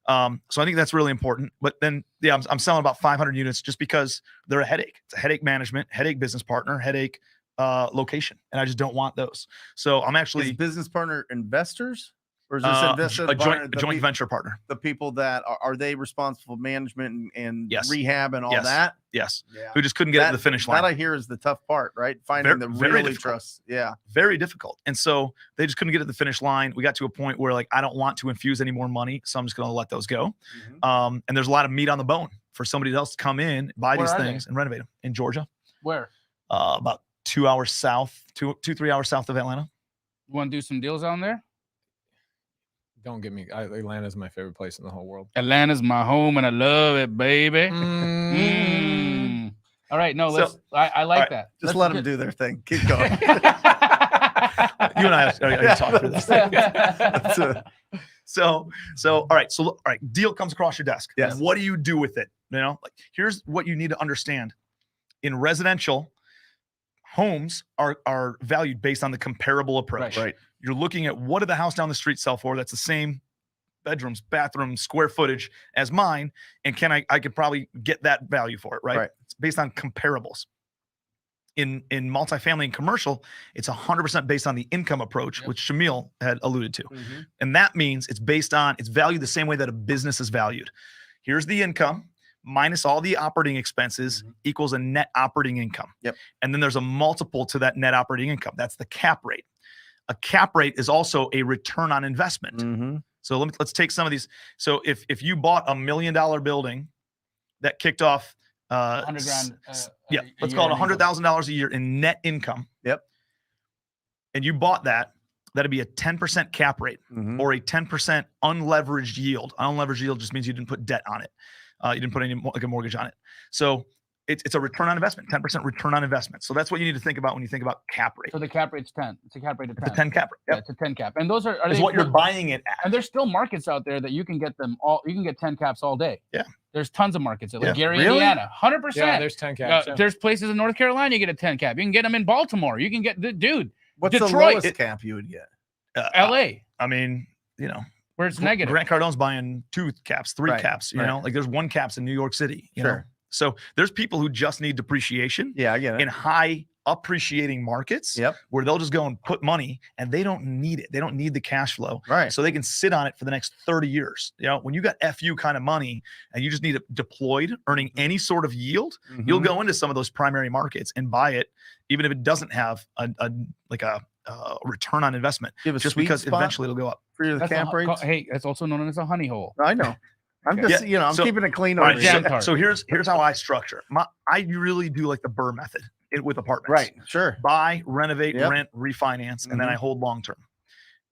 So I think that's really important. But then, yeah, I'm selling about 500 units just because they're a headache. It's a headache management, headache business partner, headache location. And I just don't want those. So I'm actually Is business partner investors? Or is this a joint venture partner. The people that are they responsible for management and Yes. rehab and all Yes. that? Yes. Yeah. Who just couldn't get to the finish line. That I hear is the tough part, right? Finding the Very really difficult. trust. Yeah. Very difficult. And so they just couldn't get to the finish line. We got to a point where like, I don't want to infuse any more money. So I'm just going to let those go. And there's a lot of meat on the bone for somebody else to come in, buy Where these are things and renovate them in Georgia. Where? About 2 hours south, 3 hours south of Atlanta. You want to do some deals on there? Don't get me. Atlanta's my favorite place in the whole world. Atlanta's my home and I love it, baby. All right. No, I like that. Just let them do their thing. Keep going. You and I already talked through this. So, all right. So, all right. Deal comes across your desk. Yes. What do you do with it? Like here's what you need to understand. In residential, homes are valued based on the comparable approach. Right. You're looking at what did the house down the street sell for? That's the same bedrooms, bathrooms, square footage as mine. And I could probably get that value for it, right? It's based on comparables. In multifamily and commercial, it's 100% based on the income approach, which Jamil had alluded to. And that means it's valued the same way that a business is valued. Here's the income minus all the operating expenses equals a net operating income. And then there's a multiple to that net operating income. That's the cap rate. A cap rate is also a return on investment. So let's take some of these. So if you bought $1 million building that kicked off 100 grand. Let's call it $100,000 a year in net income. And you bought that'd be a 10% cap rate or a 10% unleveraged yield. Unleveraged yield just means you didn't put debt on it. You didn't put any like a mortgage on it. So it's a return on investment, 10% return on investment. So that's what you need to think about when you think about cap rate. So the cap rate's 10. It's a cap rate of 10. It's a 10 cap rate. Yeah, it's a 10 cap. And those are It's what you're buying it at. And there's still markets out there that you can get them all. You can get 10 caps all day. Yeah. There's tons of markets. Like Yeah. Gary, Really? Indiana, 100%. Yeah, there's 10 caps. Yeah. There's places in North Carolina you get a 10 cap. You can get them in Baltimore. You can get dude. What's the Detroit. lowest cap you would get? LA, I mean, you know, where it's negative. Grant Cardone's buying 2 caps, 3 Right, caps. You right. know, like there's 1 caps in New York City. You know, Sure. so there's people who just need depreciation Yeah, I get it. in high appreciating markets Yep. where they'll just go and put money and they don't need it. They don't need the cash flow. Right. So they can sit on it for the next 30 years. You know, when you got FU kind of money and you just need it deployed, earning any sort of yield, you'll Mhm. go into some of those primary markets and buy it, even if it doesn't have a return on investment, You have a just sweet because spot eventually it'll go up. for your That's camp rates. hey, that's also known as a honey hole. I know. I'm just, Yeah, I'm so- keeping it clean All over right, here. Jam so, card. so here's how I structure. I really do like the Burr method with apartments. Right. Sure. Buy, renovate, Yep. rent, refinance, and then I hold long term.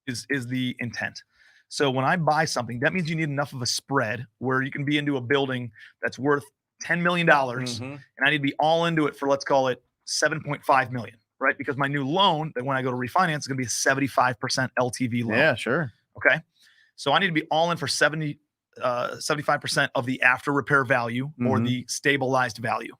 Is the intent. So when I buy something, that means you need enough of a spread where you can be into a building that's worth $10 million, Mhm. and I need to be all into it for, let's call it 7.5 million, right? Because my new loan that when I go to refinance is going to be a 75% LTV loan. Yeah, sure. Okay. So I need to be all in for 75% of the after repair value or Mhm. the stabilized value.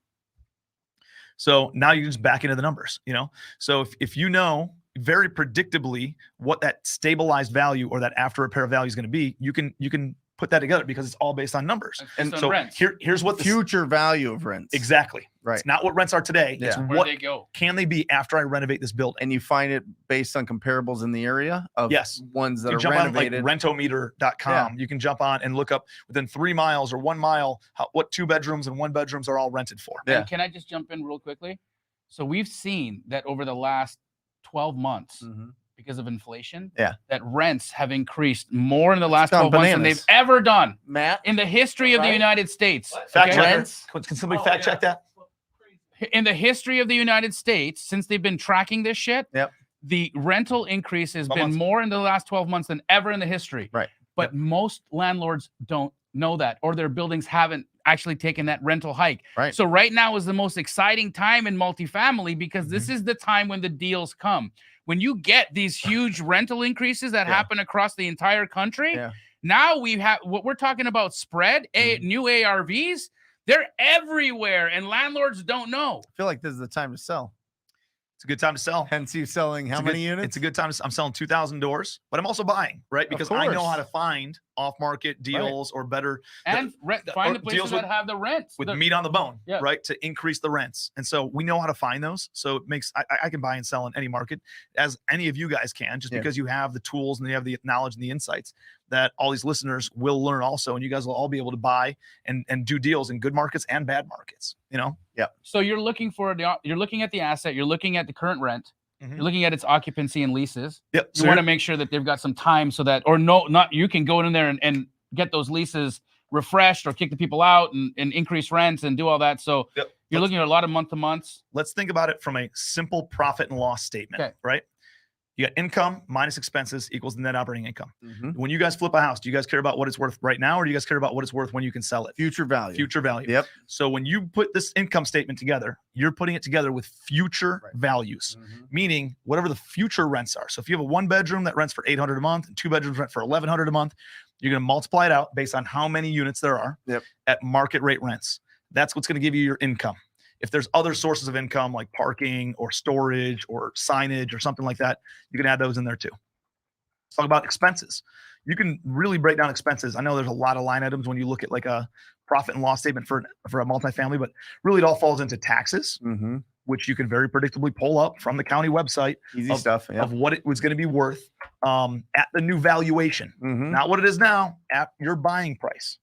So now you just back into the numbers, you know? So if you know very predictably what that stabilized value or that after repair value is going to be, you can put that together because it's all based on numbers. And So rents. here's what the Future value of rents. exactly. Right. It's not what rents are today. It's Yeah. Where what they go. can they be after I renovate this building. And you find it based on comparables in the area of Yes. ones that You are can jump on like renovated. rentometer.com. You can jump on and look up within 3 miles or 1 mile what 2 bedrooms and 1 bedrooms are all rented for. Yeah. And can I just jump in real quickly? So we've seen that over the last 12 months, Mhm. because of inflation, Yeah. that rents have increased more in the last gone 12 months than bananas. they've ever done Matt, in the history of the Right. United States. Fact Okay? checker. Rents? Can somebody fact check that? In the history of the United States, since they've been tracking this shit, Yep. the rental increase has 12 been months. more in the last 12 months than ever in the history. Right. But most landlords don't know that, or their buildings haven't actually taken that rental hike. Right. So right now is the most exciting time in multifamily because this Mm-hmm. is the time when the deals come. When you get these huge rental increases that Yeah. happen across the entire country, Yeah. now we have what we're talking about spread, new ARVs, they're everywhere and landlords don't know. I feel like this is the time to sell. It's a good time to sell. Hence you selling how It's a many good- units? It's a good time. I'm selling 2,000 doors, but I'm also buying, right? Because I know course. how to find off-market deals or better And find the places deals that have the rent. with meat on the bone, Yeah. right? To increase the rents. And so we know how to find those. So it makes, I can buy and sell in any market as any of you guys can, just Yeah. because you have the tools and you have the knowledge and the insights that all these listeners will learn also. And you guys will all be able to buy and do deals in good markets and bad markets, you know? So you're looking at the asset, you're looking at the current rent, Mhm. you're looking at its occupancy and leases. Yep. You want to make sure that they've got some time so that, you can go in there and get those leases refreshed or kick the people out and increase rents and do all that. So Yep. you're looking at a lot of month to months. Let's think about it from a simple profit and loss statement, Okay. right? You got income minus expenses equals the net operating income. Mhm. When you guys flip a house, do you guys care about what it's worth right now, or do you guys care about what it's worth when you can sell it? Future value. Future value. Yep. So when you put this income statement together, you're putting it together with future Right. values, Mhm. meaning whatever the future rents are. So if you have a 1 bedroom that rents for $800 a month and 2 bedrooms rent for $1,100 a month, you're going to multiply it out based on how many units there are Yep. at market rate rents. That's what's going to give you your income. If there's other sources of income like parking or storage or signage or something like that, you can add those in there too. Let's talk about expenses. You can really break down expenses. I know there's a lot of line items when you look at like a profit and loss statement for a multifamily, but really it all falls into taxes, Mhm. which you can very predictably pull up from the county website Easy stuff. Yeah. of what it was going to be worth at the new valuation, Mhm. not what it is now at your buying price.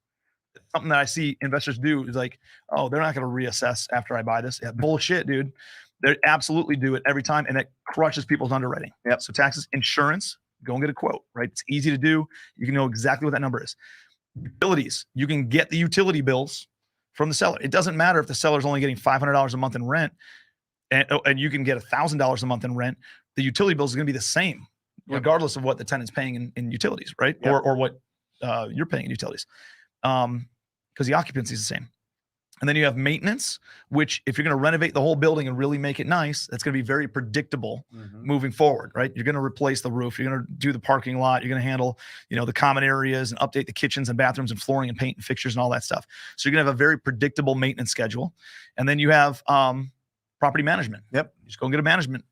Something that I see investors do is like, oh, they're not going to reassess after I buy this. Yeah, bullshit, dude. They absolutely do it every time, and it crushes people's underwriting. Yep. So taxes, insurance, go and get a quote, right? It's easy to do. You can know exactly what that number is. Utilities, you can get the utility bills from the seller. It doesn't matter if the seller's only getting $500 a month in rent, and you can get $1,000 a month in rent. The utility bills is going to be the same, Yep. regardless of what the tenant's paying in utilities, right? Yep. Or what you're paying in utilities. Because the occupancy is the same. And then you have maintenance, which if you're going to renovate the whole building and really make it nice, that's going to be very predictable moving forward, right? You're going to replace the roof. You're going to do the parking lot. You're going to handle, the common areas and update the kitchens and bathrooms and flooring and paint and fixtures and all that stuff. So you're going to have a very predictable maintenance schedule. And then you have property management. Yep. You just go and get a management,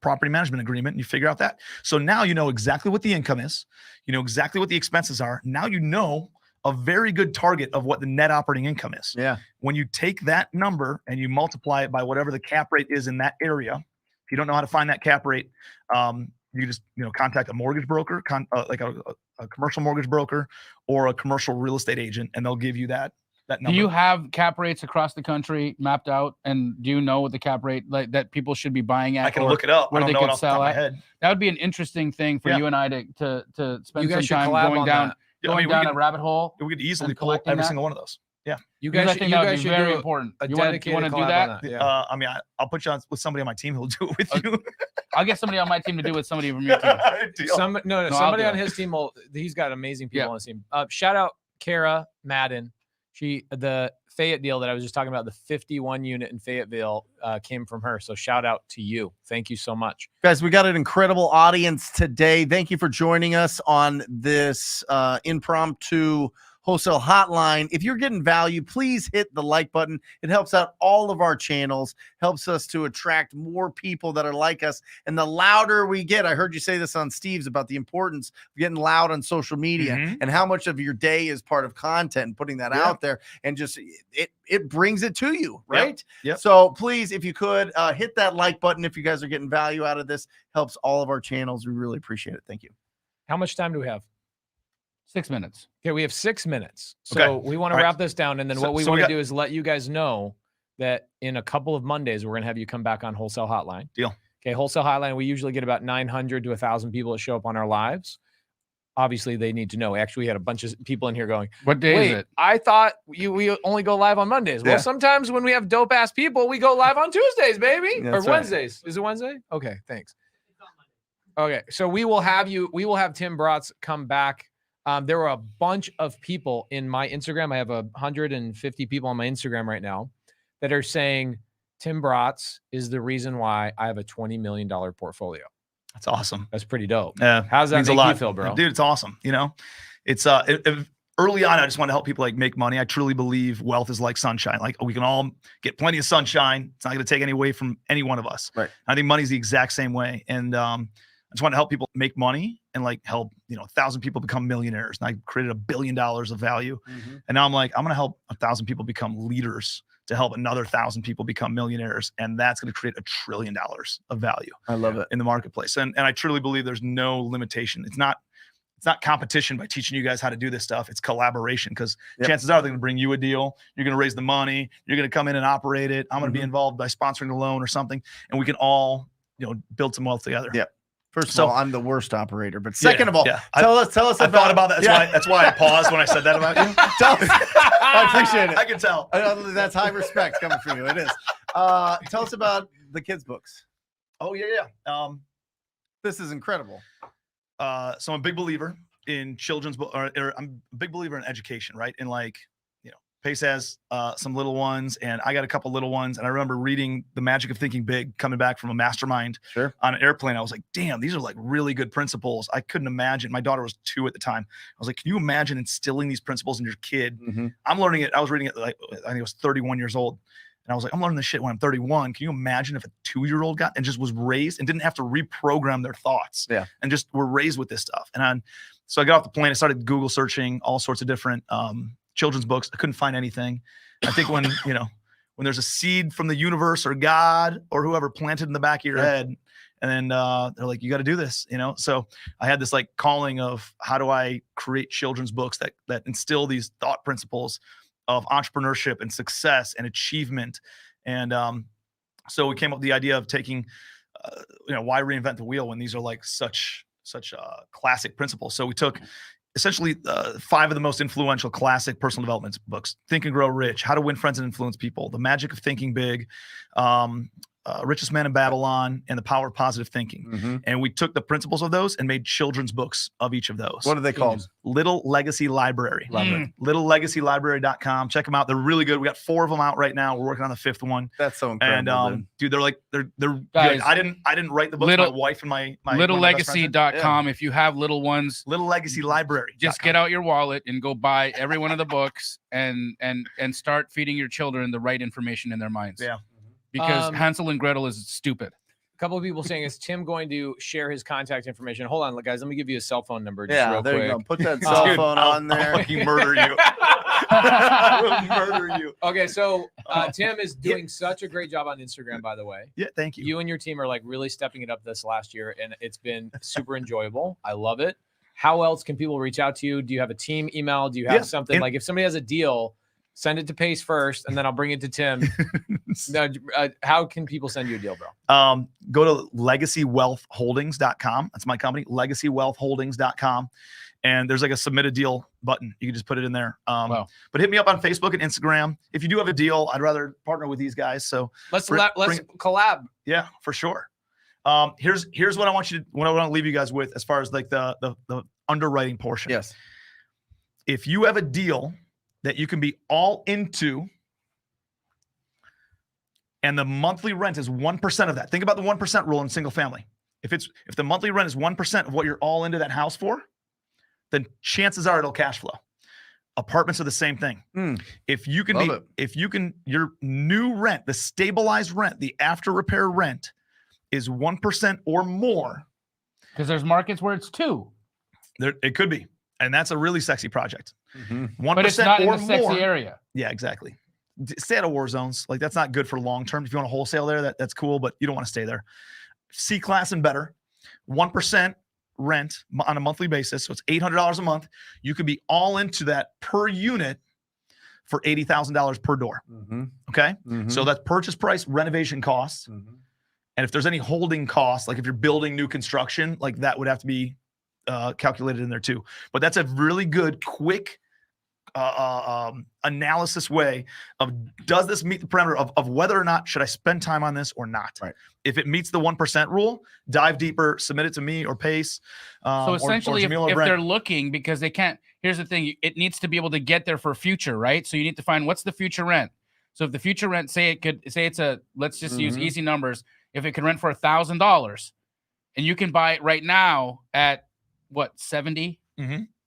property management agreement, and you figure out that. So now you know exactly what the income is. You know exactly what the expenses are. Now you know a very good target of what the net operating income is. Yeah. When you take that number and you multiply it by whatever the cap rate is in that area, if you don't know how to find that cap rate, you just contact a mortgage broker, like a commercial mortgage broker or a commercial real estate agent, and they'll give you that number. Do you have cap rates across the country mapped out, and do you know what the cap rate that people should be buying at? I can look it up. Where I don't they know it could off the top sell of my at. head. That would be an interesting thing for you and I to spend You guys some should time collab going on down. that. Going down a rabbit hole. We could easily and pull up collecting every that? single one of those. Yeah. You Because guys I should, think you that would guys be should very do important. a You wanna dedicated do collab that? on Yeah. I mean, I'll put you on with somebody on my team who'll do it with you. I'll get somebody on my team to do with somebody from your team. Deal. I'll Somebody do on it. his team he's got amazing people Yeah. on his team. Shout out Kara Madden. The Fayette deal that I was just talking about, the 51 unit in Fayetteville came from her. So shout out to you. Thank you so much. Guys, we got an incredible audience today. Thank you for joining us on this impromptu Wholesale Hotline. If you're getting value, please hit the like button. It helps out all of our channels, helps us to attract more people that are like us. And the louder we get, I heard you say this on Steve's about the importance of getting loud on social media and how much of your day is part of content and putting that out there, and just it brings it to you, right? Yep. So please, if you could hit that like button, if you guys are getting value out of this, helps all of our channels. We really appreciate it. Thank you. How much time do we have? 6 minutes. Okay, we have 6 minutes. So we want to wrap this down. And then what we want to do is let you guys know that in a couple of Mondays, we're going to have you come back on Wholesale Hotline. Deal. Okay, Wholesale Hotline, we usually get about 900 to 1,000 people that show up on our lives. Obviously, they need to know. Actually, we had a bunch of people in here going, What day is it? I thought we only go live on Mondays. Well, sometimes when we have dope-ass people, we go live on Tuesdays, baby. That's or Wednesdays. Is it Wednesday? Okay, thanks. Okay, so we will have Tim Bratz come back. There were a bunch of people in my Instagram. I have 150 people on my Instagram right now that are saying Tim Bratz is the reason why I have a $20 million portfolio. That's awesome. That's pretty dope. Yeah. How's that means make a lot. you feel, bro? Dude, it's awesome. It's early on, I just want to help people make money. I truly believe wealth is like sunshine. Like we can all get plenty of sunshine. It's not going to take any away from any one of us. Right. I think money's the exact same way. And I just want to help people make money and help 1,000 people become millionaires. And I created $1 billion of value. And now I'm like, I'm going to help 1,000 people become leaders to help another 1,000 people become millionaires. And that's going to create $1 trillion of value. I love it. In the marketplace. And I truly believe there's no limitation. It's not competition by teaching you guys how to do this stuff. It's collaboration, because chances are they're going to bring you a deal. You're going to raise the money. You're going to come in and operate it. I'm going to be involved by sponsoring the loan or something. And we can all, build some wealth together. Yeah. First of all, I'm the worst operator, but second of all, tell us I thought about that. That's why I paused when I said that about you. I appreciate it. I can tell. That's high respect coming from you. It is. Tell us about the kids' books. Oh yeah. This is incredible. So I'm a big believer in children's book, or I'm a big believer in education, right? And Pace has some little ones, and I got a couple little ones. And I remember reading The Magic of Thinking Big, coming back from a mastermind on an airplane. I was like, damn, these are really good principles. I couldn't imagine. My daughter was 2 at the time. I was like, can you imagine instilling these principles in your kid? I'm learning it. I was reading it I think I was 31 years old. And I was like, I'm learning this shit when I'm 31. Can you imagine if a 2-year-old got and just was raised and didn't have to reprogram their thoughts and just were raised with this stuff? And so I got off the plane. I started Google searching all sorts of different children's books. I couldn't find anything. I think when there's a seed from the universe or God or whoever planted in the back of your head, and then they're like, you got to do this, So I had this calling of, how do I create children's books that instill these thought principles of entrepreneurship and success and achievement. And so we came up with the idea of taking, why reinvent the wheel when these are such classic principles. So we took essentially 5 of the most influential classic personal development books: Think and Grow Rich, How to Win Friends and Influence People, The Magic of Thinking Big, Richest Man in Babylon, and The Power of Positive Thinking. Mhm. And we took the principles of those and made children's books of each of those. What are they called? Little Legacy Library. Love it. LittleLegacyLibrary.com. Check them out. They're really good. We got 4 of them out right now. We're working on the 5th one. That's so incredible. And dude, they're Guys, good. I didn't write the book. little- My wife and my LittleLegacy.com. If you have little ones, Little Legacy Library. just get out your wallet and go buy every one of the books and start feeding your children the right information in their minds. Yeah. Because Hansel and Gretel is stupid. A couple of people saying, is Tim going to share his contact information? Hold on, guys. Let me give you a cell phone number. Just Yeah, real there quick. you go. Put that cell Dude, phone I'll on there. fucking murder you. I will murder you. Okay, so Tim is doing such a great job on Instagram, by the way. Yeah, thank you. You and your team are like really stepping it up this last year, and it's been super enjoyable. I love it. How else can people reach out to you? Do you have a team email? Do you have something like if somebody has a deal, send it to Pace first, and then I'll bring it to Tim. Now, how can people send you a deal, bro? Go to legacywealthholdings.com. That's my company, legacywealthholdings.com. And there's like a submit a deal button. You can just put it in there. Wow. But hit me up on Facebook and Instagram. If you do have a deal, I'd rather partner with these guys. So Let's Bring- collab. yeah, for sure. Here's what I want to leave you guys with as far as like the underwriting portion. Yes. If you have a deal that you can be all into and the monthly rent is 1% of that. Think about the 1% rule in single family. If the monthly rent is 1% of what you're all into that house for, then chances are it'll cash flow. Apartments are the same thing. If you can your new rent, the stabilized rent, the after repair rent is 1% or more. Because there's markets where it's 2. There, it could be. And that's a really sexy project. 1% But it's not in or the sexy more. area. Yeah, exactly. Stay out of war zones. Like that's not good for long term. If you want to wholesale there, that's cool, but you don't want to stay there. C class and better, 1% rent on a monthly basis. So it's $800 a month. You could be all into that per unit for $80,000 per door. Okay. So that's purchase price, renovation costs. And if there's any holding costs, like if you're building new construction, like that would have to be calculated in there too. But that's a really good, quick analysis way of does this meet the parameter of whether or not should I spend time on this or not. Right. If it meets the 1% rule, dive deeper, submit it to me or Pace. So essentially, or Jamil or if Brent. they're looking, because they can't, here's the thing, it needs to be able to get there for future, right? So you need to find what's the future rent. So if the future rent, say it's a, let's just use easy numbers. If it can rent for $1,000 and you can buy it right now at what, 70,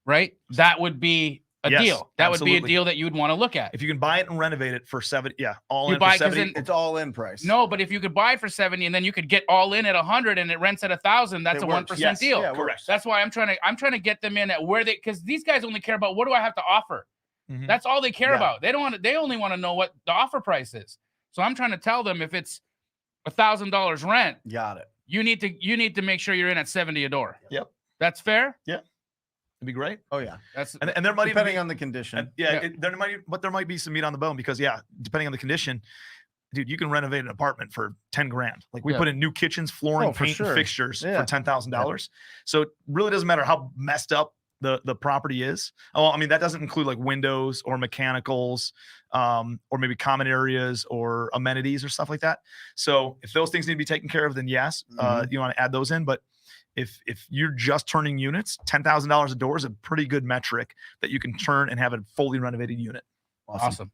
right? That would be a deal. That would be a deal that you would want to look at. If you can buy it and renovate it for 70, all You in buy for it 'cause 70. then- It's all in price. No, but if you could buy it for 70 and then you could get all in at 100 and it rents at 1,000, that's It a works. 1% Yes. deal. Yeah, it Correct. works. That's why I'm trying to get them in at where they, because these guys only care about what do I have to offer. That's all they care Yeah. about. They only want to know what the offer price is. So I'm trying to tell them if it's $1,000 rent, Got it. you need to make sure you're in at 70 a door. Yep. That's fair. It'd be great. Oh yeah. That's And there might Depending even on the condition. be, there might be some meat on the bone because depending on the condition, dude, you can renovate an apartment for 10 grand. Like we put in new kitchens, flooring, Oh, for paint, sure. and fixtures Yeah. for $10,000. So it really doesn't matter how messed up the property is. Oh, I mean, that doesn't include like windows or mechanicals, or maybe common areas or amenities or stuff like that. So if those things need to be taken care of, then yes, you want to add those in. But if you're just turning units, $10,000 a door is a pretty good metric that you can turn and have a fully renovated unit. awesome. This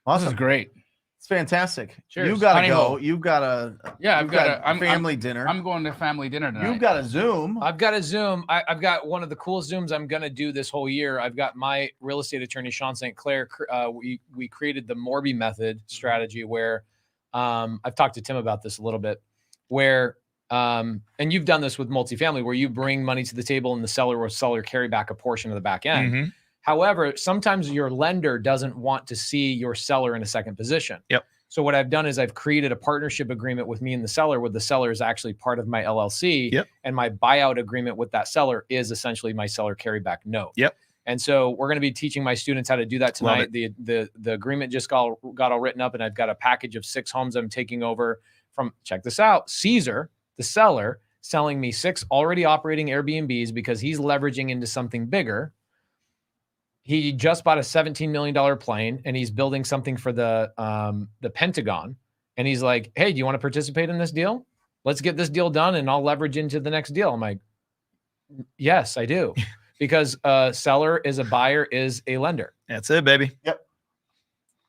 Awesome. is great. It's fantastic. Cheers. You got to Honey go. hole. You've got a I've got a family dinner. I'm going to family dinner tonight. You've got a Zoom. I've got a Zoom. I've got one of the coolest Zooms I'm going to do this whole year. I've got my real estate attorney, Sean St. Clair. We created the Morby method strategy where I've talked to Tim about this a little bit, where and you've done this with multifamily, where you bring money to the table and the seller carry back a portion of the back end. However, sometimes your lender doesn't want to see your seller in a second position. Yep. So what I've done is I've created a partnership agreement with me and the seller, where the seller is actually part of my LLC. Yep. And my buyout agreement with that seller is essentially my seller carryback note. Yep. And so we're going to be teaching my students how to do that tonight. The agreement just got all written up, and I've got a package of 6 homes I'm taking over from, check this out, Caesar, the seller, selling me 6 already operating Airbnbs because he's leveraging into something bigger. He just bought a $17 million plane, and he's building something for the Pentagon. And he's like, hey, do you want to participate in this deal? Let's get this deal done and I'll leverage into the next deal. I'm like, yes, I do. Because a seller is a buyer is a lender. That's it, baby. Yep.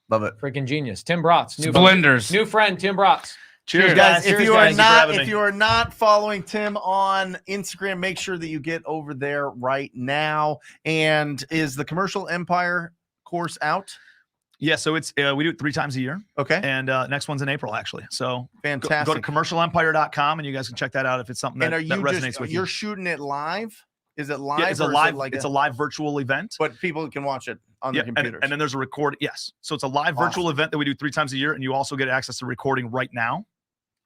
Love it. Freaking genius. Tim Bratz. Blenders. New friend, Tim Bratz. Cheers, Guys, guys. if Cheers, you are guys. not me. if you are not following Tim on Instagram, make sure that you get over there right now. And is the Commercial Empire course out? Yeah, so it's we do it 3 times a year, Okay. and next one's in April, actually. So Fantastic. go to commercialempire.com, and you guys can check that out if it's something that, And are that you resonates just with you're you. shooting it live? Is it live? Yeah, it's a or is live, it like it's a live virtual event. but people can watch it on Yeah, their computers. and then there's a record. Yes, so it's a live Awesome. virtual event that we do 3 times a year, and you also get access to recording right now.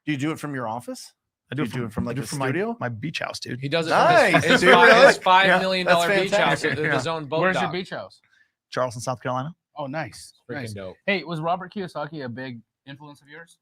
Do you do it from your office? I do You do it from, like, I do a it from my- studio? my beach house, dude. He does it Nice. from his Dude, really? $5 Yeah, million that's beach house fantastic. at the zone boat Where's dock. your beach house? Charleston, South Carolina. Oh, nice. Freaking Nice. dope. Hey, was Robert Kiyosaki a big influence of yours?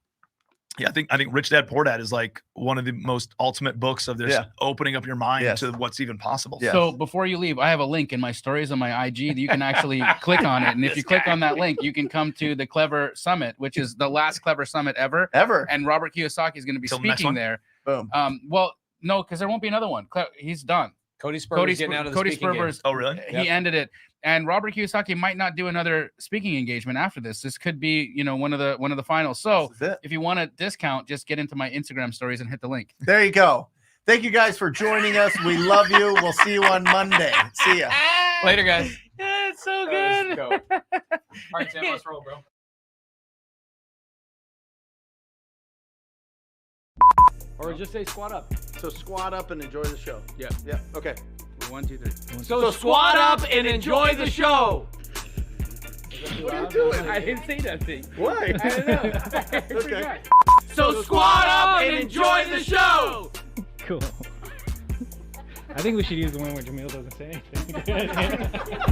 Yeah, I think Rich Dad Poor Dad is like one of the most ultimate books of this Yeah. opening up your mind Yes. to what's even possible. Yeah. So before you leave, I have a link in my stories on my IG that you can actually click on it. And if you click on that link, you can come to the Clever Summit, which is the last Clever Summit ever. Ever. And Robert Kiyosaki is going to be Till the next speaking one? there. Boom. Well, no, because there won't be another one. He's done. Cody Sperber's getting out of the Cody speaking game. Sperber's Oh, really? he ended it. And Robert Kiyosaki might not do another speaking engagement after this. This could be, one of the finals. So This is it. if you want a discount, just get into my Instagram stories and hit the link. There you go. Thank you guys for joining us. We love you. We'll see you on Monday. See ya. Later, guys. Yeah, it's so That was good. dope. All right, Tim, let's roll, bro. Or just say squat up. So squat up and enjoy the show. Yeah. Yeah. Okay. 1, 2, 3. So squat up and enjoy the show. What are you doing? I didn't say that thing. Why? I don't know. Okay. So squat up and enjoy the show. Cool. I think we should use the one where Jamil doesn't say anything.